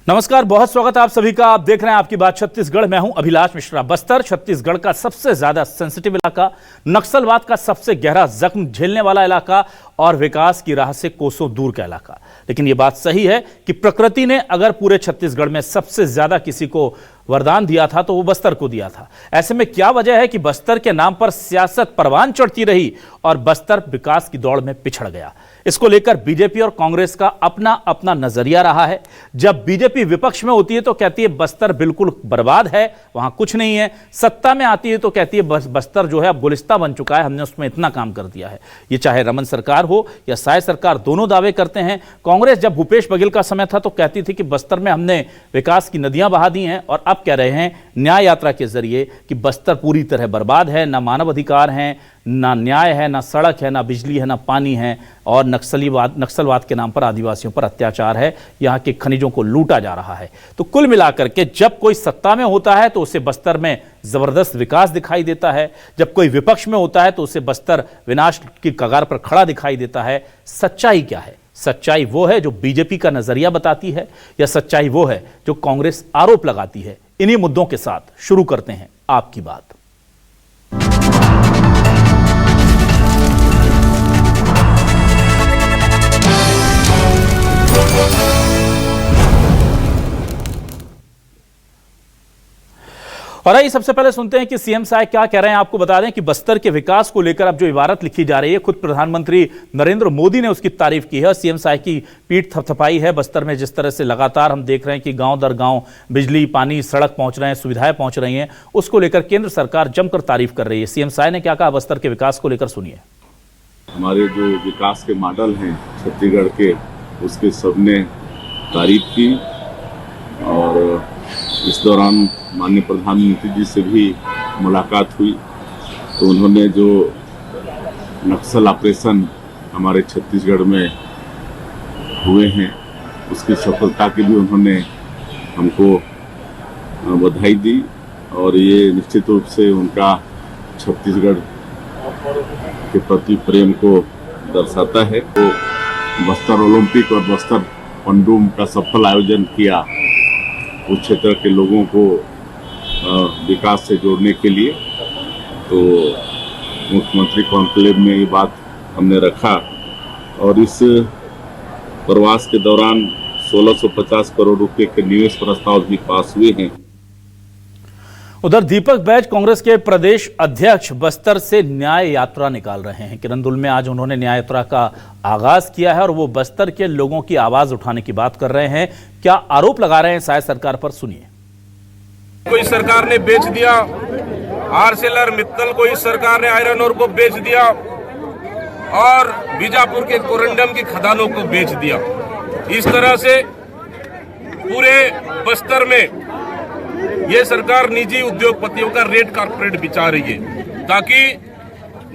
नमस्कार, बहुत स्वागत है आप सभी का। आप देख रहे हैं आपकी बात छत्तीसगढ़। मैं हूं अभिलाष मिश्रा। बस्तर छत्तीसगढ़ का सबसे ज्यादा सेंसिटिव इलाका, नक्सलवाद का सबसे गहरा जख्म झेलने वाला इलाका और विकास की राह से कोसों दूर का इलाका। लेकिन यह बात सही है कि प्रकृति ने अगर पूरे छत्तीसगढ़ में सबसे ज्यादा किसी को वरदान दिया था तो वो बस्तर को दिया था। ऐसे में क्या वजह है कि बस्तर के नाम पर सियासत परवान चढ़ती रही और बस्तर विकास की दौड़ में पिछड़ गया? इसको लेकर बीजेपी और कांग्रेस का अपना अपना नजरिया रहा है। जब बीजेपी विपक्ष में होती है तो कहती है बस्तर बिल्कुल बर्बाद है, वहां कुछ नहीं है। सत्ता में आती है तो कहती है बस्तर जो है अब गुलिस्ता बन चुका है, हमने उसमें इतना काम कर दिया है। ये चाहे रमन सरकार हो या साय सरकार, दोनों दावे करते हैं। कांग्रेस जब भूपेश बघेल का समय था तो कहती थी कि बस्तर में हमने विकास की नदियां बहा दी हैं, और अब कह रहे हैं न्याय यात्रा के जरिए कि बस्तर पूरी तरह बर्बाद है, ना मानव अधिकार हैं, ना न्याय है, ना सड़क है, ना बिजली है, ना पानी है, और नक्सलवाद के नाम पर आदिवासियों पर अत्याचार है, यहाँ के खनिजों को लूटा जा रहा है। तो कुल मिलाकर के जब कोई सत्ता में होता है तो उसे बस्तर में जबरदस्त विकास दिखाई देता है, जब कोई विपक्ष में होता है तो उसे बस्तर विनाश की कगार पर खड़ा दिखाई देता है। सच्चाई क्या है? सच्चाई वो है जो बीजेपी का नजरिया बताती है, या सच्चाई वो है जो कांग्रेस आरोप लगाती है? इन्हीं मुद्दों के साथ शुरू करते हैं आपकी बात। और आइए सबसे पहले सुनते हैं कि सीएम साहब क्या कह रहे हैं। आपको बता दें कि बस्तर के विकास को लेकर अब जो इबारत लिखी जा रही है, खुद प्रधानमंत्री नरेंद्र मोदी ने उसकी तारीफ की है और सीएम साहब की पीठ थपथपाई है। बस्तर में जिस तरह से लगातार हम देख रहे हैं कि गांव दर गांव बिजली, पानी, सड़क पहुंच रहे हैं, सुविधाएं पहुंच रही हैं, उसको लेकर केंद्र सरकार जमकर तारीफ कर रही है। सीएम साहब ने क्या कहा बस्तर के विकास को लेकर, सुनिए। हमारे जो विकास के मॉडल हैं छत्तीसगढ़ के, उसके सबने तारीफ की। और इस दौरान माननीय प्रधानमंत्री जी से भी मुलाकात हुई तो उन्होंने जो नक्सल ऑपरेशन हमारे छत्तीसगढ़ में हुए हैं उसकी सफलता के लिए उन्होंने हमको बधाई दी, और ये निश्चित रूप से उनका छत्तीसगढ़ के प्रति प्रेम को दर्शाता है। तो बस्तर ओलंपिक और बस्तर पंडुम का सफल आयोजन किया उस क्षेत्र के लोगों को विकास से जोड़ने के लिए। तो मुख्यमंत्री कॉन्क्लेव में ये बात हमने रखा, और इस प्रवास के दौरान 1650 करोड़ रुपए के निवेश प्रस्ताव भी पास हुए हैं। उधर दीपक बैज कांग्रेस के प्रदेश अध्यक्ष बस्तर से न्याय यात्रा निकाल रहे हैं। किरंदुल में आज उन्होंने न्याय यात्रा का आगाज किया है और वो बस्तर के लोगों की आवाज उठाने की बात कर रहे हैं। क्या आरोप लगा रहे हैं साय सरकार पर, सुनिए। कोई सरकार ने बेच दिया आर्सेलर मित्तल को, इस सरकार ने आयरन ओर को बेच दिया और बीजापुर के कोरंडम की खदानों को बेच दिया। इस तरह से पूरे बस्तर में ये सरकार निजी उद्योगपतियों का रेड कारपेट बिछा रही है ताकि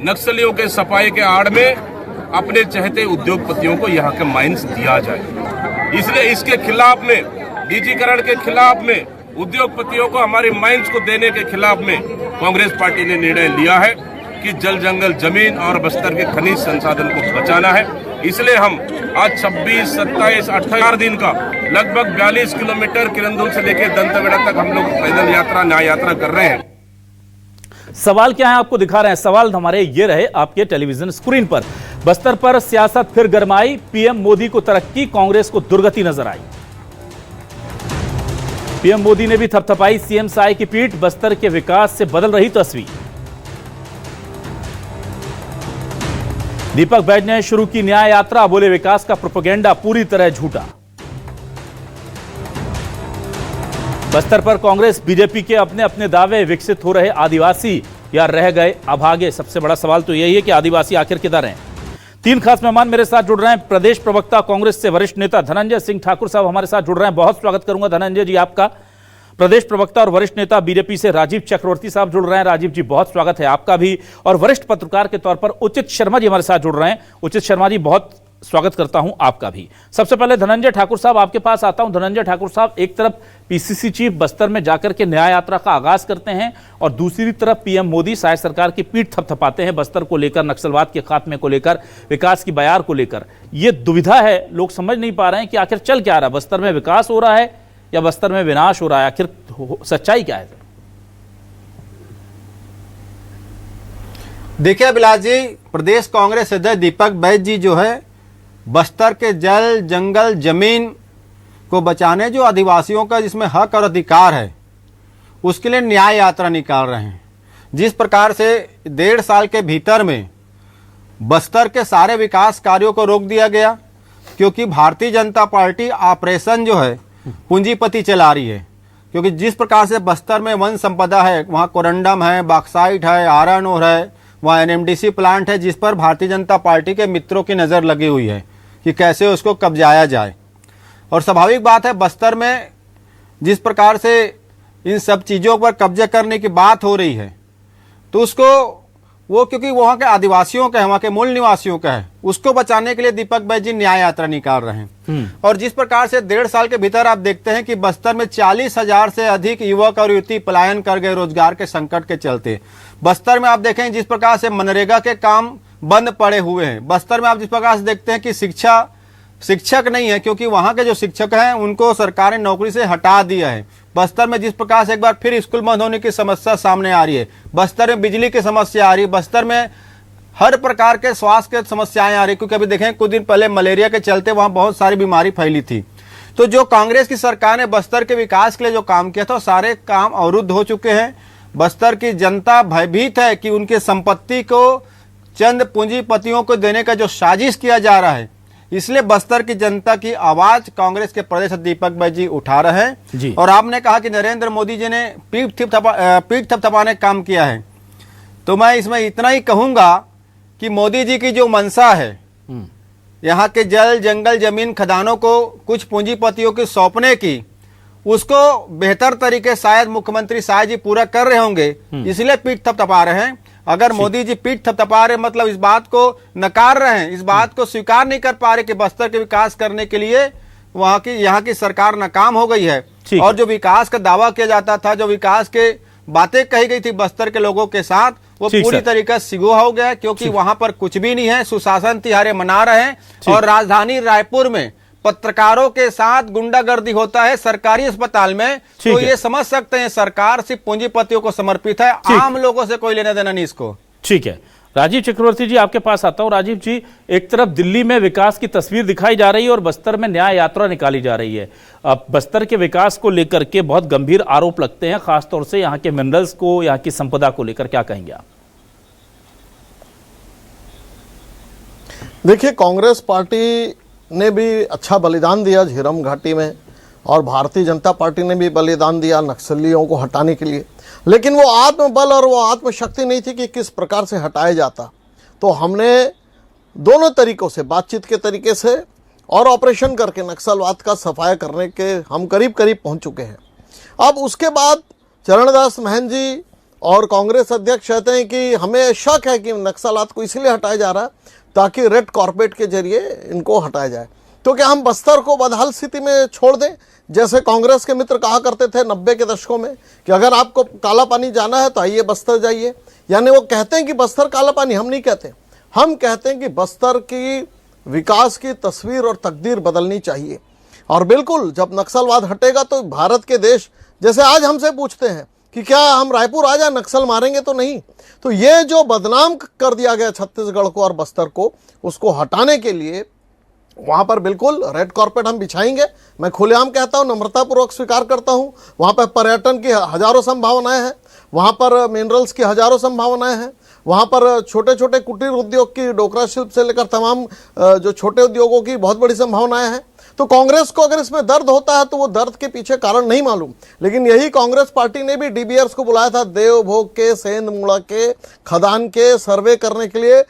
नक्सलियों के सफाई के आड़ में अपने चहेते उद्योगपतियों को यहाँ के माइंस दिया जाए। इसलिए इसके खिलाफ में, निजीकरण के खिलाफ में, उद्योगपतियों को हमारे माइंस को देने के खिलाफ में कांग्रेस पार्टी ने निर्णय लिया है कि जल जंगल जमीन और बस्तर के खनिज संसाधन को बचाना है। इसलिए हम आज 26, 27, 28 दिन का लगभग 42 किलोमीटर किरंदुल से लेकर दंतेवाड़ा तक हम लोग पैदल यात्रा, न्याय यात्रा कर रहे हैं। सवाल क्या है आपको दिखा रहे हैं। सवाल हमारे ये रहे आपके टेलीविजन स्क्रीन पर। बस्तर पर सियासत फिर गरमाई, पीएम मोदी को तरक्की, कांग्रेस को दुर्गति नजर आई। पीएम मोदी ने भी थपथपाई सीएम साय की पीठ, बस्तर के विकास से बदल रही तस्वीर। दीपक बैज ने शुरू की न्याय यात्रा, बोले विकास का प्रोपेगेंडा पूरी तरह झूठा। बस्तर पर कांग्रेस बीजेपी के अपने अपने दावे, विकसित हो रहे आदिवासी या रह गए अभागे? सबसे बड़ा सवाल तो यही है कि आदिवासी आखिर किधर हैं। तीन खास मेहमान मेरे साथ जुड़ रहे हैं। प्रदेश प्रवक्ता कांग्रेस से वरिष्ठ नेता धनंजय सिंह ठाकुर साहब हमारे साथ जुड़ रहे हैं। बहुत स्वागत करूंगा धनंजय जी आपका। प्रदेश प्रवक्ता और वरिष्ठ नेता बीजेपी से राजीव चक्रवर्ती साहब जुड़ रहे हैं। राजीव जी बहुत स्वागत है आपका भी। और वरिष्ठ पत्रकार के तौर पर उचित शर्मा जी हमारे साथ जुड़ रहे हैं। उचित शर्मा जी बहुत स्वागत करता हूं आपका भी। सबसे पहले धनंजय ठाकुर साहब आपके पास आता हूं। धनंजय ठाकुर साहब, एक तरफ पीसीसी चीफ बस्तर में जाकर के न्याय यात्रा का आगाज करते हैं और दूसरी तरफ पीएम मोदी साय सरकार की पीठ थपथपाते हैं बस्तर को लेकर, नक्सलवाद के खात्मे को लेकर, विकास की बयार को लेकर। यह दुविधा है, लोग समझ नहीं पा रहे हैं कि आखिर चल क्या रहा है। बस्तर में विकास हो रहा है या बस्तर में विनाश हो रहा है? आखिर सच्चाई क्या है? देखिए अभिलाष जी, प्रदेश कांग्रेस अध्यक्ष दीपक बैज जी जो है बस्तर के जल जंगल जमीन को बचाने, जो आदिवासियों का जिसमें हक और अधिकार है, उसके लिए न्याय यात्रा निकाल रहे हैं। जिस प्रकार से 1.5 साल के भीतर में बस्तर के सारे विकास कार्यों को रोक दिया गया, क्योंकि भारतीय जनता पार्टी ऑपरेशन जो है पूंजीपति चला रही है। क्योंकि जिस प्रकार से बस्तर में वन संपदा है, वहाँ कोरंडम है, बॉक्साइट है, आयरन ओर है, वहाँ एनएमडीसी प्लांट है, जिस पर भारतीय जनता पार्टी के मित्रों की नज़र लगी हुई है कि कैसे उसको कब्जाया जाए। और स्वाभाविक बात है, बस्तर में जिस प्रकार से इन सब चीज़ों पर कब्जा करने की बात हो रही है, तो उसको वो क्योंकि वहाँ के आदिवासियों का है, वहाँ के मूल निवासियों का है, उसको बचाने के लिए दीपक बैज जी न्याय यात्रा निकाल रहे हैं। और जिस प्रकार से 1.5 साल के भीतर आप देखते हैं कि बस्तर में 40,000 से अधिक युवक और युवती पलायन कर गए रोजगार के संकट के चलते। बस्तर में आप देखें जिस प्रकार से मनरेगा के काम बंद पड़े हुए हैं। बस्तर में आप जिस प्रकार से देखते हैं कि शिक्षक नहीं है, क्योंकि वहाँ के जो शिक्षक हैं उनको सरकार ने नौकरी से हटा दिया है। बस्तर में जिस प्रकार से एक बार फिर स्कूल बंद होने की समस्या सामने आ रही है, बस्तर में बिजली की समस्या आ रही है, बस्तर में हर प्रकार के स्वास्थ्य की समस्याएं आ रही, क्योंकि अभी देखें कुछ दिन पहले मलेरिया के चलते वहाँ बहुत सारी बीमारी फैली थी। तो जो कांग्रेस की सरकार ने बस्तर के विकास के लिए जो काम किया था, सारे काम अवरुद्ध हो चुके हैं। बस्तर की जनता भयभीत है कि उनकी संपत्ति को चंद पूंजीपतियों को देने का जो साजिश किया जा रहा है, इसलिए बस्तर की जनता की आवाज कांग्रेस के प्रदेश दीपक बैज जी उठा रहे हैं। और आपने कहा कि नरेंद्र मोदी जी ने पीठ थपथपाने काम किया है, तो मैं इसमें इतना ही कहूंगा कि मोदी जी की जो मंशा है यहाँ के जल जंगल जमीन खदानों को कुछ पूंजीपतियों की सौंपने की, उसको बेहतर तरीके शायद मुख्यमंत्री शाह जी पूरा कर रहे होंगे, इसलिए पीठ थपथपा रहे हैं। अगर मोदी जी पीठ थपथपा रहे मतलब इस बात को नकार रहे हैं, इस बात को स्वीकार नहीं कर पा रहे कि बस्तर के विकास करने के लिए यहाँ की सरकार नाकाम हो गई है। और जो विकास का दावा किया जाता था, जो विकास के बातें कही गई थी बस्तर के लोगों के साथ, वो पूरी तरीके से सिगोहा हो गया, क्योंकि वहां पर कुछ भी नहीं है। सुशासन तिहारे मना रहे हैं और राजधानी रायपुर में पत्रकारों के साथ गुंडागर्दी होता है सरकारी अस्पताल में। तो ये समझ सकते हैं सरकार सिर्फ पूंजीपतियों को समर्पित है, आम लोगों से कोई लेना देना नहीं इसको। ठीक है, राजीव चक्रवर्ती जी आपके पास आता हूं। राजीव जी, एक तरफ दिल्ली में विकास की तस्वीर दिखाई जा रही है और बस्तर में न्याय यात्रा निकाली जा रही है। अब बस्तर के विकास को लेकर के बहुत गंभीर आरोप लगते हैं, खासतौर से यहाँ के मिनरल्स को, यहाँ की संपदा को लेकर, क्या कहेंगे आप? देखिए, कांग्रेस पार्टी ने भी अच्छा बलिदान दिया झीरम घाटी में, और भारतीय जनता पार्टी ने भी बलिदान दिया नक्सलियों को हटाने के लिए, लेकिन वो आत्मबल और वो आत्मशक्ति नहीं थी कि किस प्रकार से हटाया जाता। तो हमने दोनों तरीकों से, बातचीत के तरीके से और ऑपरेशन करके नक्सलवाद का सफाया करने के हम करीब करीब पहुंच चुके हैं। अब उसके बाद चरणदास महंत जी और कांग्रेस अध्यक्ष कहते हैं कि हमें शक है कि नक्सलवाद को इसलिए हटाया जा रहा है ताकि रेड कॉर्पेट के जरिए इनको हटाया जाए। तो क्या हम बस्तर को बदहाल स्थिति में छोड़ दें, जैसे कांग्रेस के मित्र कहा करते थे 90 के दशकों में कि अगर आपको काला पानी जाना है तो आइए बस्तर जाइए? यानी वो कहते हैं कि बस्तर काला पानी। हम नहीं कहते, हम कहते हैं कि बस्तर की विकास की तस्वीर और तकदीर बदलनी चाहिए। और बिल्कुल जब नक्सलवाद हटेगा तो भारत के देश, जैसे आज हमसे पूछते हैं कि क्या हम रायपुर आ जाए नक्सल मारेंगे, तो नहीं। तो ये जो बदनाम कर दिया गया छत्तीसगढ़ को और बस्तर को, उसको हटाने के लिए वहाँ पर बिल्कुल रेड कॉर्पेट हम बिछाएंगे। मैं खुलेआम कहता हूँ, नम्रतापूर्वक स्वीकार करता हूँ, वहाँ पर पर्यटन की हजारों संभावनाएं हैं, वहाँ पर मिनरल्स की हजारों संभावनाएं हैं, वहाँ पर छोटे छोटे कुटीर उद्योग की, डोकरा शिल्प से लेकर तमाम जो छोटे उद्योगों की बहुत बड़ी संभावनाएं हैं। तो कांग्रेस को अगर इसमें दर्द होता है तो वो दर्द के पीछे कारण नहीं मालूम, लेकिन यही कांग्रेस पार्टी ने भी डीबीआर्स को बुलाया था देवभोग के, सेंधमुड़ा के खदान के सर्वे करने के लिए,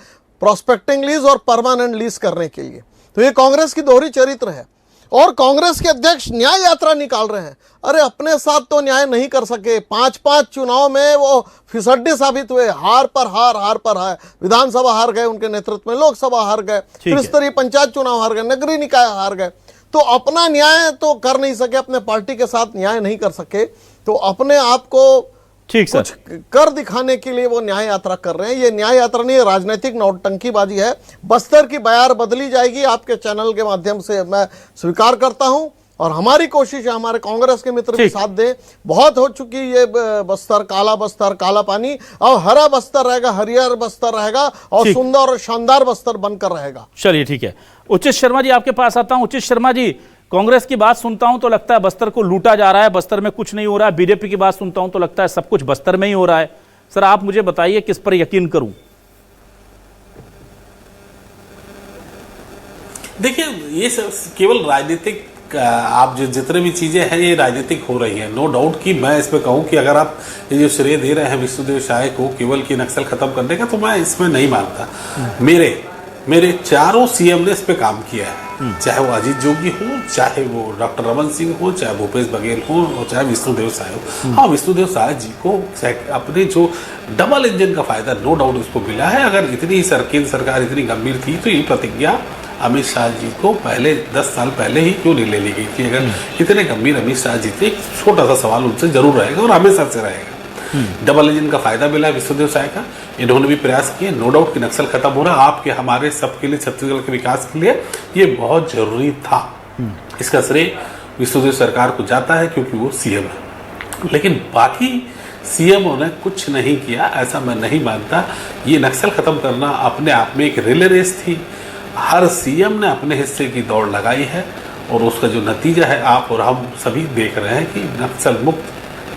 प्रोस्पेक्टिंग लीज और परमानेंट लीज करने के लिए। तो ये कांग्रेस की दोहरी चरित्र है। और कांग्रेस के अध्यक्ष न्याय यात्रा निकाल रहे हैं। अरे अपने साथ तो न्याय नहीं कर सके, 5-5 चुनाव में वो फिसड्डी साबित हुए, हार पर हार। विधानसभा हार गए उनके नेतृत्व में, लोकसभा हार गए, त्रिस्तरीय पंचायत चुनाव हार गए, नगरीय निकाय हार गए। तो अपना न्याय तो कर नहीं सके, अपने पार्टी के साथ न्याय नहीं कर सके, तो अपने आप को कुछ कर दिखाने के लिए वो न्याय यात्रा कर रहे हैं। ये न्याय यात्रा नहीं है, राजनीतिक नौटंकीबाजी है। बस्तर की बयार बदली जाएगी, आपके चैनल के माध्यम से मैं स्वीकार करता हूं। और हमारी कोशिश है, हमारे कांग्रेस के मित्र भी साथ दे। बहुत हो चुकी ये बस्तर, काला पानी, और हरा बस्तर रहेगा, हरियर बस्तर रहेगा, और सुंदर और शानदार बस्तर बनकर रहेगा। चलिए ठीक है, उचित शर्मा जी आपके पास आता हूं। उचित शर्मा जी, कांग्रेस की बात सुनता हूं तो लगता है बस्तर को लूटा जा रहा है, बस्तर में कुछ नहीं हो रहा है। बीजेपी की बात सुनता हूं तो लगता है सब कुछ बस्तर में ही हो रहा है। सर आप मुझे बताइए किस पर यकीन करूं? देखिए, ये सब केवल राजनीतिक, आप जो जितने भी चीजें हैं ये राजनीतिक हो रही है। नो डाउट कि मैं इस पे कहूं कि अगर आप ये जो श्रेय दे रहे हैं विष्णुदेव साय को केवल कि नक्सल खत्म करने का, तो मैं इसमें नहीं मानता। मेरे चारों सीएम ने इस पे काम किया है, चाहे वो अजीत जोगी हो, चाहे वो डॉक्टर रमन सिंह हो, चाहे भूपेश बघेल हो, और चाहे विष्णुदेव साय हो। हाँ, विष्णुदेव साय जी को अपने जो डबल इंजन का फायदा नो डाउट उसको मिला है। अगर इतनी केंद्र सरकार इतनी गंभीर थी तो ये प्रतिज्ञा अमित शाह जी को पहले 10 साल पहले ही क्यों नहीं ले ली गई थी? अगर इतने गंभीर अमित शाह जी थे, एक छोटा सा सवाल उनसे जरूर रहेगा और हमेशा से रहेगा। डबल इंजन का फायदा मिला है विष्णुदेव साय का, इन्होंने भी प्रयास किए। नो डाउट कि नक्सल खत्म हो रहा, आपके हमारे सबके लिए, छत्तीसगढ़ के विकास के लिए ये बहुत जरूरी था। इसका श्रेय विष्णुदेव सरकार को जाता है क्योंकि वो सीएम है, लेकिन बाकी सीएमओ ने कुछ नहीं किया, ऐसा मैं नहीं मानता। ये नक्सल खत्म करना अपने आप में एक रिले रेस थी। हर सीएम ने अपने हिस्से की दौड़ लगाई है और उसका जो नतीजा है आप और हम सभी देख रहे हैं कि नक्सल मुक्त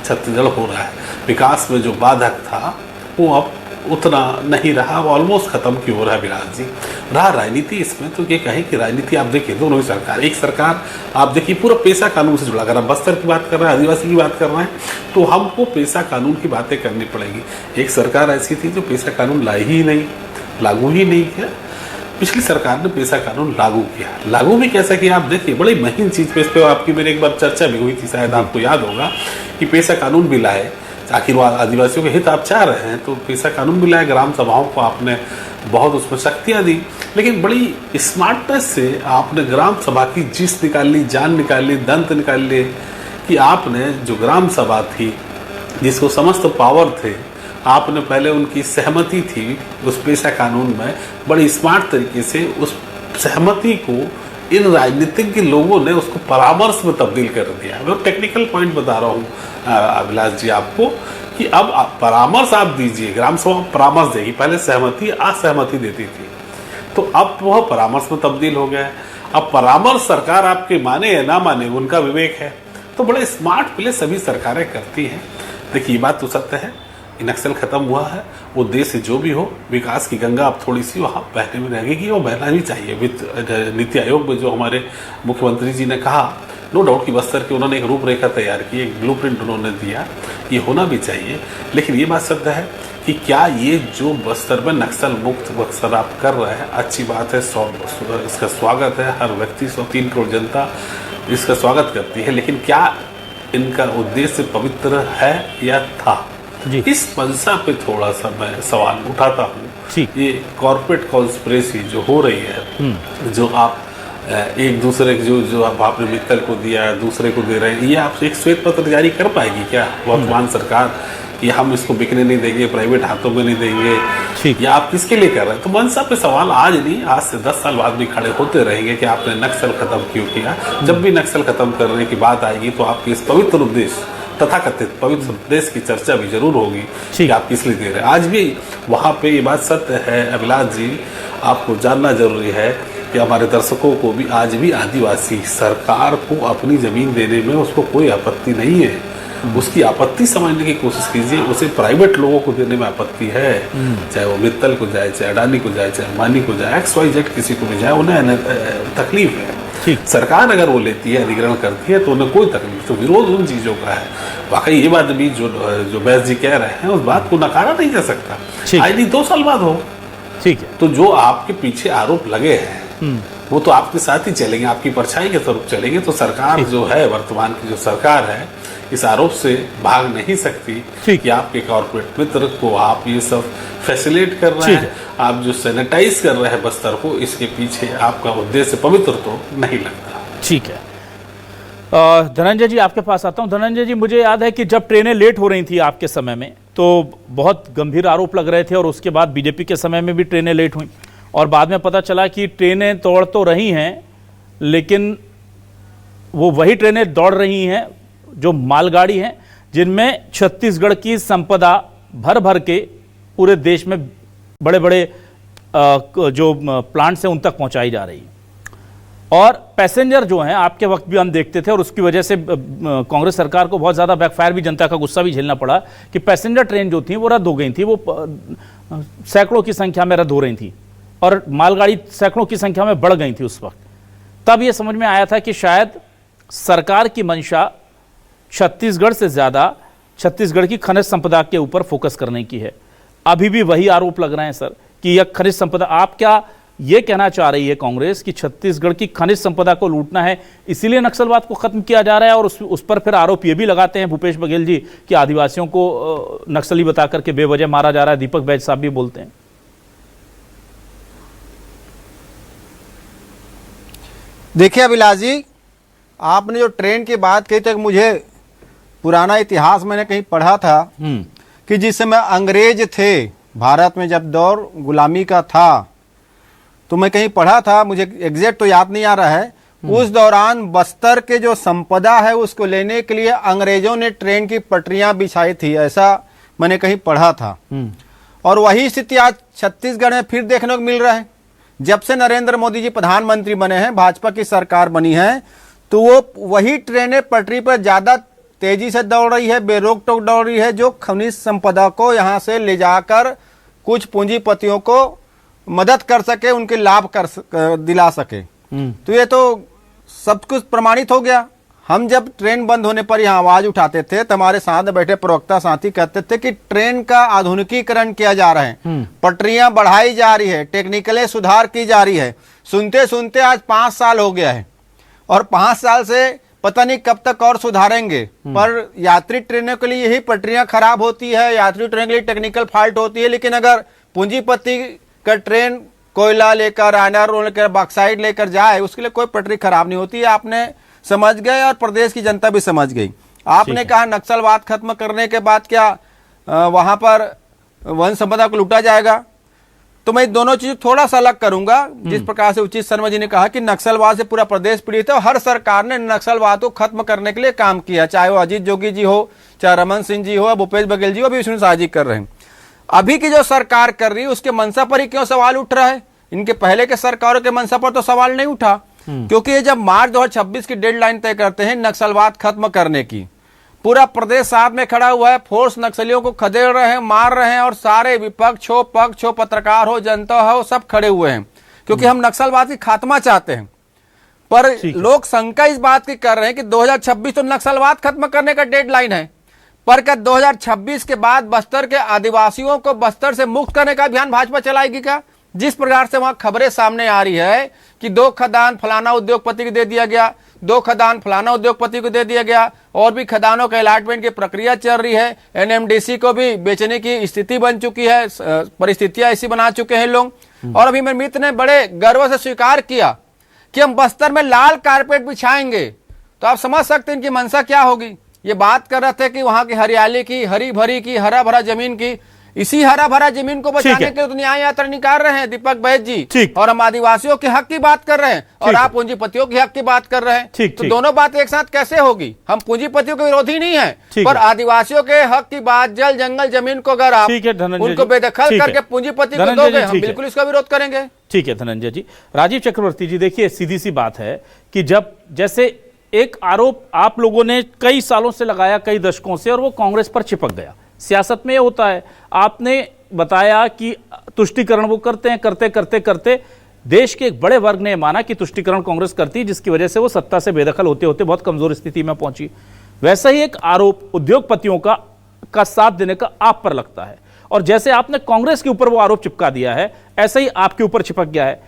छत्तीसगढ़ हो रहा है। विकास में जो बाधक था वो अब उतना नहीं रहा, वो ऑलमोस्ट खत्म की हो रहा है। विराज जी, रहा राजनीति इसमें तो ये कहें कि राजनीति आप देखिए दोनों ही सरकार, एक सरकार आप देखिए पूरा पेशा कानून से जुड़ा, अगर हम बस्तर की बात कर रहे हैं, आदिवासी की बात कर रहे हैं, तो हमको पेशा कानून की बातें करनी पड़ेगी। एक सरकार ऐसी थी जो पेशा कानून लाई ही नहीं, लागू ही नहीं किया। पिछली सरकार ने पेशा कानून लागू किया। लागू भी कैसा किया आप देखिए, बड़ी महीन चीज पे, इस पे आपकी मेरे एक बार चर्चा भी हुई थी, शायद आपको याद होगा, कि पेशा कानून भी लाए। आखिर वो आदिवासियों के हित आप चाह रहे हैं तो पेशा कानून भी लाए, ग्राम सभाओं को आपने बहुत उसमें शक्तियां दी, लेकिन बड़ी स्मार्टनेस से आपने ग्राम सभा की जीस निकाल ली, जान निकाल ली, दंत निकाल लिए, कि आपने जो ग्राम सभा थी जिसको समस्त पावर थे, आपने पहले उनकी सहमति थी उस पेशा कानून में, बड़ी स्मार्ट तरीके से उस सहमति को इन राजनीतिज्ञ लोगों ने उसको परामर्श में तब्दील कर दिया। मैं टेक्निकल पॉइंट बता रहा हूँ अभिलाष जी आपको, कि अब परामर्श आप दीजिए, ग्राम सभा परामर्श देगी, पहले सहमति असहमति देती थी, तो अब वह परामर्श में तब्दील हो गया है। अब परामर्श सरकार आपके माने या ना माने उनका विवेक है, तो बड़े स्मार्ट प्ले सभी सरकारें करती हैं। देखिए ये बात तो सत्य है, नक्सल खत्म हुआ है, वो देश से जो भी हो, विकास की गंगा अब थोड़ी सी वहाँ बहने में रहेगी और बहना भी चाहिए। नीति आयोग में जो हमारे मुख्यमंत्री जी ने कहा, नो डाउट कि बस्तर की उन्होंने एक रूपरेखा तैयार की, एक ब्लूप्रिंट उन्होंने दिया, ये होना भी चाहिए। लेकिन ये बात सत्य है कि क्या ये जो बस्तर में नक्सल मुक्त बस्तर आप कर रहे हैं, अच्छी बात है, इसका स्वागत है, हर व्यक्ति 103 करोड़ जनता इसका स्वागत करती है, लेकिन क्या इनका उद्देश्य पवित्र है या था? इस मंशा पे थोड़ा सा मैं सवाल उठाता हूँ। ये कॉर्पोरेट कॉन्स्पिरेसी जो हो रही है, जो आप एक दूसरे जो आपने मित्तल को दिया दूसरे को दे रहे हैं, ये आप एक श्वेत पत्र जारी कर पाएगी क्या वर्तमान सरकार कि हम इसको बिकने नहीं देंगे, प्राइवेट हाथों में नहीं देंगे, या आप किसके लिए कर रहे हैं? तो मनसा पे सवाल आज नहीं, आज से 10 साल बाद भी खड़े होते रहेंगे कि आपने नक्सल खत्म क्यों किया। जब भी नक्सल खत्म करने की बात आएगी तो आपके इस पवित्र उद्देश्य, तथाकथित पवित्र उद्देश्य की चर्चा भी जरूर होगी कि आप किस लिए दे रहे हैं। आज भी वहाँ पे ये बात सत्य है अभिलाष जी, आपको जानना जरूरी है कि हमारे दर्शकों को भी आज भी आदिवासी सरकार को अपनी जमीन देने में उसको कोई आपत्ति नहीं है। उसकी आपत्ति समझने की कोशिश कीजिए, उसे प्राइवेट लोगों को देने में आपत्ति है, चाहे वो मित्तल को जाए, चाहे अडानी को जाए, चाहे अंबानी को जाए, XYZ किसी को भी जाए, उन्हें तकलीफ है। सरकार अगर वो लेती है, अधिग्रहण करती है तो उन्हें कोई तकलीफ, तो विरोध उन चीजों का है। वाकई ये बात भी जो बैस जी कह रहे हैं उस बात को नकारा नहीं जा सकता। आज नहीं 2 साल बाद हो, ठीक है, तो जो आपके पीछे आरोप लगे हैं वो तो आपके साथ ही चलेंगे, आपकी परछाई के स्वरूप चलेंगे। तो सरकार जो है, वर्तमान की जो सरकार है, इस आरोप से भाग नहीं सकती कि आपके कॉर्पोरेट मित्र को आप ये सब फैसिलिटेट कर रहे हैं, आप जो सैनिटाइज कर रहे हैं बस्तर को, इसके पीछे आपका उद्देश्य पवित्र तो नहीं लगता। ठीक है, धनंजय जी आपके पास आता हूँ। धनंजय जी, मुझे याद है कि जब ट्रेनें लेट हो रही थी आपके समय में तो बहुत गंभीर आरोप लग रहे थे, और उसके बाद बीजेपी के समय में भी ट्रेनें लेट हुई, और बाद में पता चला कि ट्रेनें तोड़ तो रही हैं लेकिन वो वही ट्रेनें दौड़ रही हैं जो मालगाड़ी हैं, जिनमें छत्तीसगढ़ की संपदा भर भर के पूरे देश में बड़े बड़े जो प्लांट्स हैं उन तक पहुंचाई जा रही है। और पैसेंजर जो हैं, आपके वक्त भी हम देखते थे और उसकी वजह से कांग्रेस सरकार को बहुत ज़्यादा बैकफायर भी, जनता का गुस्सा भी झेलना पड़ा कि पैसेंजर ट्रेन जो थी वो रद्द हो गई थी, वो सैकड़ों की संख्या में रद्द हो रही थी और मालगाड़ी सैकड़ों की संख्या में बढ़ गई थी उस वक्त। तब ये समझ में आया था कि शायद सरकार की मंशा छत्तीसगढ़ से ज़्यादा छत्तीसगढ़ की खनिज संपदा के ऊपर फोकस करने की है। अभी भी वही आरोप लग रहे हैं सर कि यह खनिज संपदा, आप क्या ये कहना चाह रही है कांग्रेस कि छत्तीसगढ़ की खनिज संपदा को लूटना है, इसीलिए नक्सलवाद को खत्म किया जा रहा है? और उस पर फिर आरोप ये भी लगाते हैं भूपेश बघेल जी कि आदिवासियों को नक्सली बता करके बेवजह मारा जा रहा है। दीपक बैज साहब भी बोलते हैं। देखिए अभिलाष जी, आपने जो ट्रेन की बात कही तो मुझे पुराना इतिहास मैंने कहीं पढ़ा था कि जिस समय अंग्रेज थे भारत में, जब दौर गुलामी का था, तो मैं कहीं पढ़ा था, मुझे एग्जैक्ट तो याद नहीं आ रहा है, उस दौरान बस्तर के जो संपदा है उसको लेने के लिए अंग्रेजों ने ट्रेन की पटरियां बिछाई थी, ऐसा मैंने कहीं पढ़ा था। और वही स्थिति आज छत्तीसगढ़ में फिर देखने को मिल रहा है। जब से नरेंद्र मोदी जी प्रधानमंत्री बने हैं, भाजपा की सरकार बनी है, तो वो वही ट्रेनें पटरी पर ज्यादा तेजी से दौड़ रही है, बेरोक टोक दौड़ रही है, जो खनिज संपदा को यहाँ से ले जाकर कुछ पूंजीपतियों को मदद कर सके, उनके लाभ दिला सके। तो ये तो सब कुछ प्रमाणित हो गया। हम जब ट्रेन बंद होने पर यहाँ आवाज उठाते थे तो हमारे साथ बैठे प्रवक्ता साथी कहते थे कि ट्रेन का आधुनिकीकरण किया जा रहा है, पटरियां बढ़ाई जा रही है, टेक्निकली सुधार की जा रही है। सुनते सुनते आज 5 साल हो गया है और 5 साल से पता नहीं कब तक और सुधारेंगे। पर यात्री ट्रेनों के लिए यही पटरियां खराब होती है, यात्री ट्रेन के लिए टेक्निकल फॉल्ट होती है। लेकिन अगर पूंजीपति का ट्रेन कोयला लेकर, आयरन ऊर लेकर, बॉक्साइट लेकर जाए, उसके लिए कोई पटरी खराब नहीं होती है। आपने समझ गए और प्रदेश की जनता भी समझ गई। आपने कहा नक्सलवाद खत्म करने के बाद क्या वहां पर वन संपदा को लूटा जाएगा, तो मैं दोनों चीज थोड़ा सा अलग करूंगा। जिस प्रकार से उचित शर्मा जी ने कहा कि नक्सलवाद से पूरा प्रदेश पीड़ित है और हर सरकार ने नक्सलवाद को खत्म करने के लिए काम किया, चाहे वो अजीत जोगी जी हो, चाहे रमन सिंह जी हो, भूपेश बघेल जी हो, अभी विष्णु साहजी कर रहे हैं। अभी की जो सरकार कर रही है उसके मंशा पर ही क्यों सवाल उठ रहा है? इनके पहले के सरकारों के मंशा पर तो सवाल नहीं उठा, क्योंकि ये जब मार्च 2026 की डेडलाइन तय करते हैं नक्सलवाद खत्म करने की, पूरा प्रदेश साथ में खड़ा हुआ है, फोर्स नक्सलियों को खदेड़ रहे हैं, मार रहे हैं और सारे विपक्ष हो, पक्ष हो, पत्रकार हो, जनता हो, सब खड़े हुए हैं, क्योंकि हम नक्सलवाद की खात्मा चाहते हैं। पर लोग शंका इस बात की कर रहे हैं कि 2026 तो नक्सलवाद खत्म करने का डेडलाइन है, पर क्या 2026 के बाद बस्तर के आदिवासियों को बस्तर से मुक्त करने का अभियान भाजपा चलाएगी क्या? जिस प्रकार से वहां खबरें सामने आ रही है कि 2 खदान फलाना उद्योगपति को दे दिया गया, 2 खदान फलाना उद्योगपति को दे दिया गया, और भी खदानों के अलॉटमेंट की प्रक्रिया चल रही है, एनएमडीसी को भी बेचने की स्थिति बन चुकी है, परिस्थितियां ऐसी बना चुके हैं लोग। और अभी मेरे मित्र ने बड़े गर्व से स्वीकार किया कि हम बस्तर में लाल कारपेट बिछाएंगे, तो आप समझ सकते हैं इनकी मंशा क्या होगी। ये बात कर रहे थे कि वहां की हरियाली की, हरी भरी की, हरा भरा जमीन की, इसी हरा भरा जमीन को बचाने के लिए तो न्याय यात्रा निकाल रहे हैं दीपक बैज जी, और हम आदिवासियों के हक की बात कर रहे हैं और आप पूंजीपतियों के हक की बात कर रहे हैं। तो दोनों बात एक साथ कैसे होगी? हम पूंजीपतियों के विरोधी नहीं है, पर आदिवासियों के हक की बात, जल जंगल जमीन को अगर आप उनको बेदखल करके पूंजीपति को दोगे, हम बिल्कुल इसका विरोध करेंगे। ठीक है धनंजय जी। राजीव चक्रवर्ती जी, देखिए सीधी सी बात है कि जब जैसे एक आरोप आप लोगों ने कई सालों से लगाया, कई दशकों से, और वो कांग्रेस पर चिपक गया। सियासत में ये होता है, आपने बताया कि तुष्टीकरण वो करते हैं, करते करते करते देश के एक बड़े वर्ग ने माना कि तुष्टीकरण कांग्रेस करती है, जिसकी वजह से वो सत्ता से बेदखल होते होते बहुत कमजोर स्थिति में पहुंची। वैसा ही एक आरोप उद्योगपतियों का साथ देने का आप पर लगता है, और जैसे आपने कांग्रेस के ऊपर वो आरोप चिपका दिया है, ऐसे ही आपके ऊपर चिपक गया है।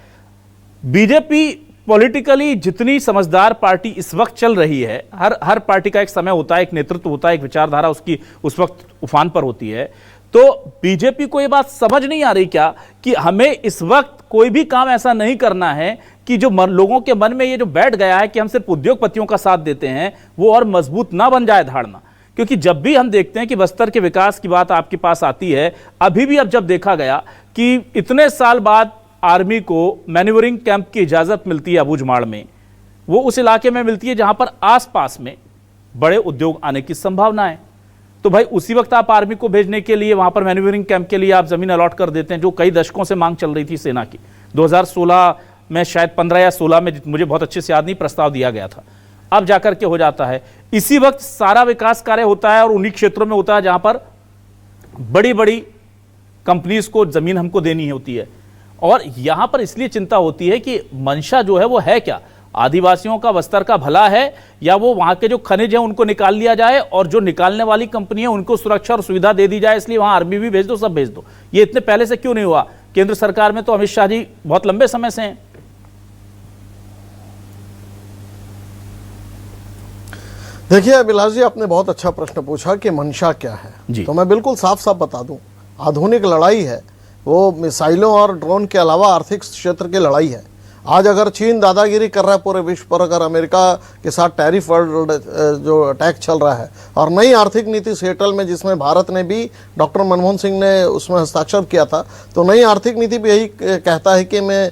बीजेपी पॉलिटिकली जितनी समझदार पार्टी इस वक्त चल रही है, हर पार्टी का एक समय होता है, एक नेतृत्व होता है, एक विचारधारा उसकी उस वक्त उफान पर होती है। तो बीजेपी को ये बात समझ नहीं आ रही क्या कि हमें इस वक्त कोई भी काम ऐसा नहीं करना है कि जो लोगों के मन में ये जो बैठ गया है कि हम सिर्फ उद्योगपतियों का साथ देते हैं, वो और मजबूत ना बन जाए धारणा। क्योंकि जब भी हम देखते हैं कि बस्तर के विकास की बात आपके पास आती है, अभी भी अब जब देखा गया कि इतने साल बाद आर्मी को मैन्यूवरिंग कैंप की इजाजत मिलती है अबूझमाड़ में, वो उस इलाके में मिलती है जहां पर आसपास में बड़े उद्योग आने की संभावना है। तो भाई उसी वक्त आप आर्मी को भेजने के लिए वहां पर मैन्यूवरिंग कैंप के लिए आप जमीन अलॉट कर देते हैं, जो कई दशकों से मांग चल रही थी सेना की। 2016 में शायद 15 या 16 में, मुझे बहुत अच्छे से याद नहीं, प्रस्ताव दिया गया था। अब जाकर के हो जाता है। इसी वक्त सारा विकास कार्य होता है और उन्हीं क्षेत्रों में होता है जहां पर बड़ी बड़ी कंपनीज को जमीन हमको देनी होती है। और यहां पर इसलिए चिंता होती है कि मंशा जो है वो है क्या, आदिवासियों का, बस्तर का भला है, या वो वहां के जो खनिज है उनको निकाल लिया जाए और जो निकालने वाली कंपनी है उनको सुरक्षा और सुविधा दे दी जाए, इसलिए वहां आर्मी भी भेज दो, सब भेज दो। ये इतने पहले से क्यों नहीं हुआ? केंद्र सरकार में तो अमित शाह जी बहुत लंबे समय से हैं। देखिए अभिलाष जी, आपने बहुत अच्छा प्रश्न पूछा कि मंशा क्या है। तो मैं बिल्कुल साफ साफ बता दूं, आधुनिक लड़ाई है वो मिसाइलों और ड्रोन के अलावा आर्थिक क्षेत्र की लड़ाई है। आज अगर चीन दादागिरी कर रहा है पूरे विश्व पर, अगर अमेरिका के साथ टैरिफ जो अटैक चल रहा है, और नई आर्थिक नीति सेटल में जिसमें भारत ने भी, डॉक्टर मनमोहन सिंह ने उसमें हस्ताक्षर किया था, तो नई आर्थिक नीति भी यही कहता है कि मैं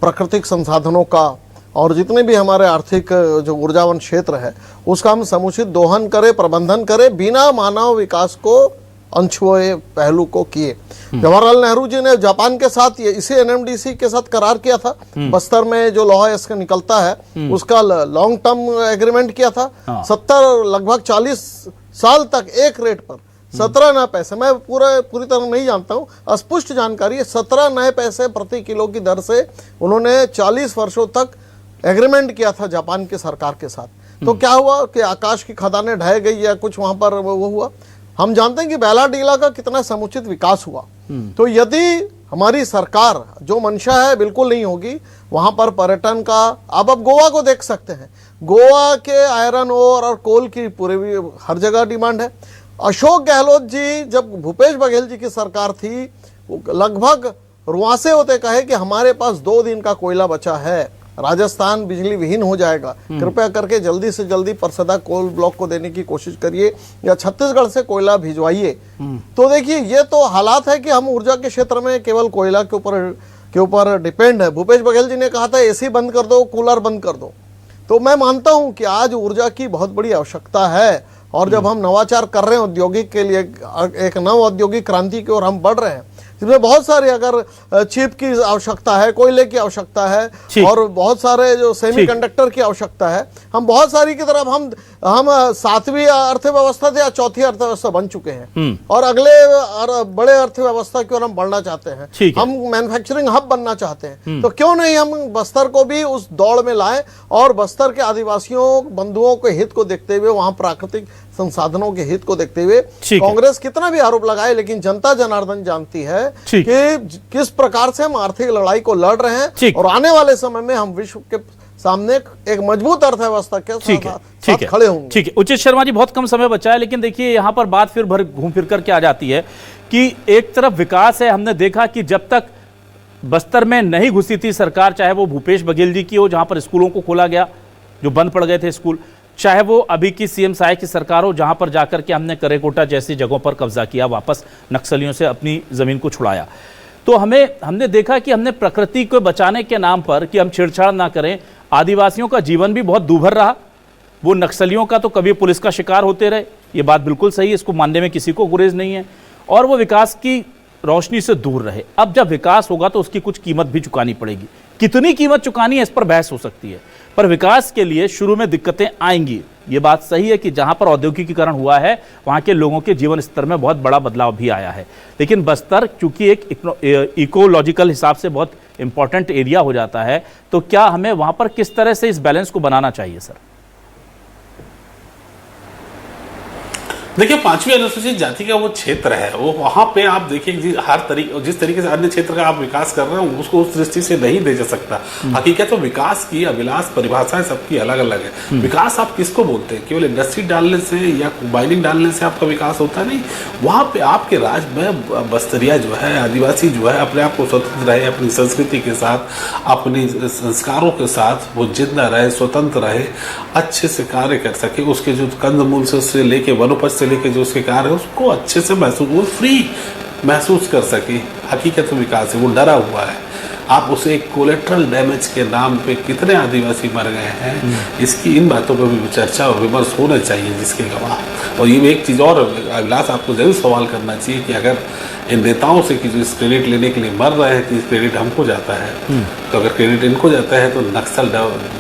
प्राकृतिक संसाधनों का और जितने भी हमारे आर्थिक जो ऊर्जावन क्षेत्र है उसका हम समुचित दोहन करें, प्रबंधन करें, बिना मानव विकास को अनछुए पहलू को किए। जवाहरलाल नेहरू जी ने जापान के साथ इसी एनएमडीसी के साथ करार किया था। बस्तर में जो लोहा इसका निकलता है उसका लॉन्ग टर्म एग्रीमेंट किया था। 70 लगभग 40 साल तक एक रेट पर 17 नए पैसे, मैं पूरी तरह नहीं जानता हूँ, अस्पष्ट जानकारी है, 17 नए पैसे प्रति किलो की दर से उन्होंने 40 वर्षों तक एग्रीमेंट किया था जापान की सरकार के साथ। तो क्या हुआ कि आकाश की खदानें ढह गई या कुछ वहां पर वो हुआ। हम जानते हैं कि बैलाडीला का कितना समुचित विकास हुआ। तो यदि हमारी सरकार जो मंशा है बिल्कुल नहीं होगी वहां पर पर्यटन का, अब गोवा को देख सकते हैं, गोवा के आयरन ओर और कोल की पूरे हर जगह डिमांड है। अशोक गहलोत जी, जब भूपेश बघेल जी की सरकार थी, लगभग रुआंसे होते कहे कि हमारे पास 2 दिन का कोयला बचा है, राजस्थान बिजली विहीन हो जाएगा, कृपया करके जल्दी से जल्दी परसदा कोल ब्लॉक को देने की कोशिश करिए या छत्तीसगढ़ से कोयला भिजवाइए। तो देखिए ये तो हालात है कि हम ऊर्जा के क्षेत्र में केवल कोयला के ऊपर डिपेंड है। भूपेश बघेल जी ने कहा था एसी बंद कर दो, कूलर बंद कर दो। तो मैं मानता हूं कि आज ऊर्जा की बहुत बड़ी आवश्यकता है, और जब हम नवाचार कर रहे हैं औद्योगिक के लिए, एक नव औद्योगिक क्रांति की ओर हम बढ़ रहे हैं, जिसमें बहुत सारे अगर चिप की आवश्यकता है, कोयले की आवश्यकता है और बहुत सारे जो सेमीकंडक्टर की आवश्यकता है, हम बहुत सारी की तरफ हम 7वीं अर्थव्यवस्था थे या 4थी अर्थव्यवस्था बन चुके हैं और अगले बड़े अर्थव्यवस्था की ओर हम बढ़ना चाहते हैं। हम मैन्युफैक्चरिंग हब बनना चाहते हैं। तो क्यों नहीं हम बस्तर को भी उस दौड़ में लाएं और बस्तर के आदिवासियों बंधुओं के हित को देखते हुए, वहां प्राकृतिक संसाधनों के हित को देखते हुए कांग्रेस कितना भी आरोप लगाए, लेकिन जनता जनार्दन जानती है कि किस प्रकार से हम आर्थिक लड़ाई को लड़ रहे हैं और आने वाले समय में हम विश्व के सामने एक मजबूत अर्थव्यवस्था के साथ खड़े होंगे। ठीक है उचित शर्मा जी, बहुत कम समय बचा है, लेकिन देखिए यहां पर बात फिर घूम फिर करके आ जाती है कि एक तरफ विकास है। हमने देखा कि जब तक बस्तर में नहीं घुसी थी सरकार, चाहे वो भूपेश बघेल जी की हो जहां पर स्कूलों को खोला गया जो बंद पड़ गए थे स्कूल, चाहे वो अभी की सीएम साय की सरकार हो जहां पर जाकर के हमने करेकोटा जैसी जगहों पर कब्जा किया, वापस नक्सलियों से अपनी जमीन को छुड़ाया। तो हमने देखा कि हमने प्रकृति को बचाने के नाम पर कि हम छेड़छाड़ ना करें, आदिवासियों का जीवन भी बहुत दूभर रहा। वो नक्सलियों का तो कभी पुलिस का शिकार होते रहे, ये बात बिल्कुल सही है, इसको मानने में किसी को गुरेज नहीं है, और वो विकास की रोशनी से दूर रहे। अब जब विकास होगा तो उसकी कुछ कीमत भी चुकानी पड़ेगी। कितनी कीमत चुकानी है इस पर बहस हो सकती है, पर विकास के लिए शुरू में दिक्कतें आएंगी। ये बात सही है कि जहां पर औद्योगिकीकरण हुआ है वहां के लोगों के जीवन स्तर में बहुत बड़ा बदलाव भी आया है, लेकिन बस्तर चूंकि एक इकोलॉजिकल हिसाब से बहुत इंपॉर्टेंट एरिया हो जाता है, तो क्या हमें वहां पर किस तरह से इस बैलेंस को बनाना चाहिए सर? देखिए 5वीं अनुसूचित जाति का वो क्षेत्र है, वो वहां पे आप देखिए हर तरीके, जिस तरीके से अन्य क्षेत्र का आप विकास कर रहे हो उसको उस दृष्टि से नहीं दे जा सकता। हकीकत तो विकास की अभिलाष परिभाषाएं सबकी अलग अलग है। विकास आप किसको बोलते हैं? केवल इंडस्ट्री डालने से या माइनिंग डालने से आपका विकास होता नहीं। वहां पे आपके राज्य में बस्तरिया जो है, आदिवासी जो है, अपने आप को स्वतंत्र रहे, अपनी संस्कृति के साथ, अपनी संस्कारों के साथ वो जिंदा रहे, स्वतंत्र रहे, अच्छे से कार्य कर सके, उसके जो कंदमूल से लेके वनोपज से लेके जो उसके कार्य है उसको अच्छे से महसूस, वो फ्री महसूस कर सके। हकीकत में विकास है, वो डरा हुआ है। आप उसे एक कोलेट्रल डैमेज के नाम पे कितने आदिवासी मर गए हैं, इसकी इन बातों पर भी चर्चा और विमर्श होना चाहिए जिसके गवाह। और ये एक चीज़ और अभिलाष आपको जरूर सवाल करना चाहिए कि अगर इन नेताओं से कि जो इस क्रेडिट लेने के लिए मर रहे हैं कि इस क्रेडिट हमको जाता है, तो अगर क्रेडिट इनको जाता है तो नक्सल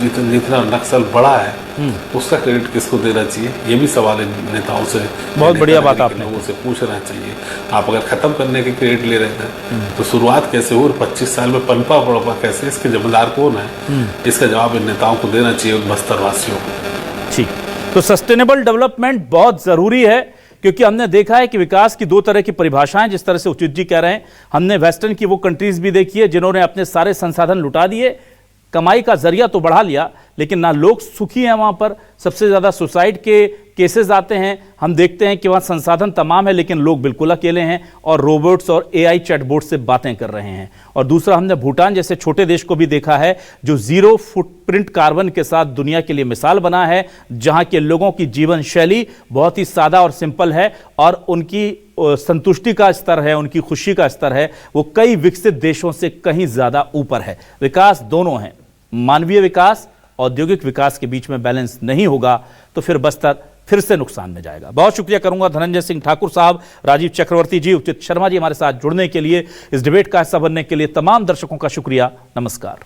जितना नक्सल बड़ा है उसका क्रेडिट किसको देना चाहिए, ये भी सवाल इन नेताओं से, बहुत बढ़िया बात आपने लोगों से पूछना चाहिए। आप अगर खत्म करने के क्रेडिट ले रहे थे तो शुरुआत कैसे हुई और 25 साल में पनपा पड़पा कैसे, इसके जिम्मेदार कौन है, इसका जवाब इन नेताओं को देना चाहिए, बस्तर वासियों को। ठीक, तो सस्टेनेबल डेवलपमेंट बहुत जरूरी है, क्योंकि हमने देखा है कि विकास की दो तरह की परिभाषाएं, जिस तरह से उचित जी कह रहे हैं, हमने वेस्टर्न की वो कंट्रीज भी देखी है जिन्होंने अपने सारे संसाधन लुटा दिए, कमाई का जरिया तो बढ़ा लिया, लेकिन ना लोग सुखी हैं वहां पर, सबसे ज्यादा सुसाइड के केसेस आते हैं, हम देखते हैं कि वहां संसाधन तमाम है लेकिन लोग बिल्कुल अकेले हैं और रोबोट्स और एआई चैटबोट से बातें कर रहे हैं। और दूसरा, हमने भूटान जैसे छोटे देश को भी देखा है जो जीरो फुटप्रिंट कार्बन के साथ दुनिया के लिए मिसाल बना है, जहां के लोगों की जीवन शैली बहुत ही सादा और सिंपल है और उनकी संतुष्टि का स्तर है, उनकी खुशी का स्तर है, वो कई विकसित देशों से कहीं ज्यादा ऊपर है। विकास दोनों है, मानवीय विकास, औद्योगिक विकास के बीच में बैलेंस नहीं होगा तो फिर बस्तर फिर से नुकसान में जाएगा। बहुत शुक्रिया करूंगा धनंजय सिंह ठाकुर साहब, राजीव चक्रवर्ती जी, उचित शर्मा जी हमारे साथ जुड़ने के लिए, इस डिबेट का हिस्सा बनने के लिए। तमाम दर्शकों का शुक्रिया, नमस्कार।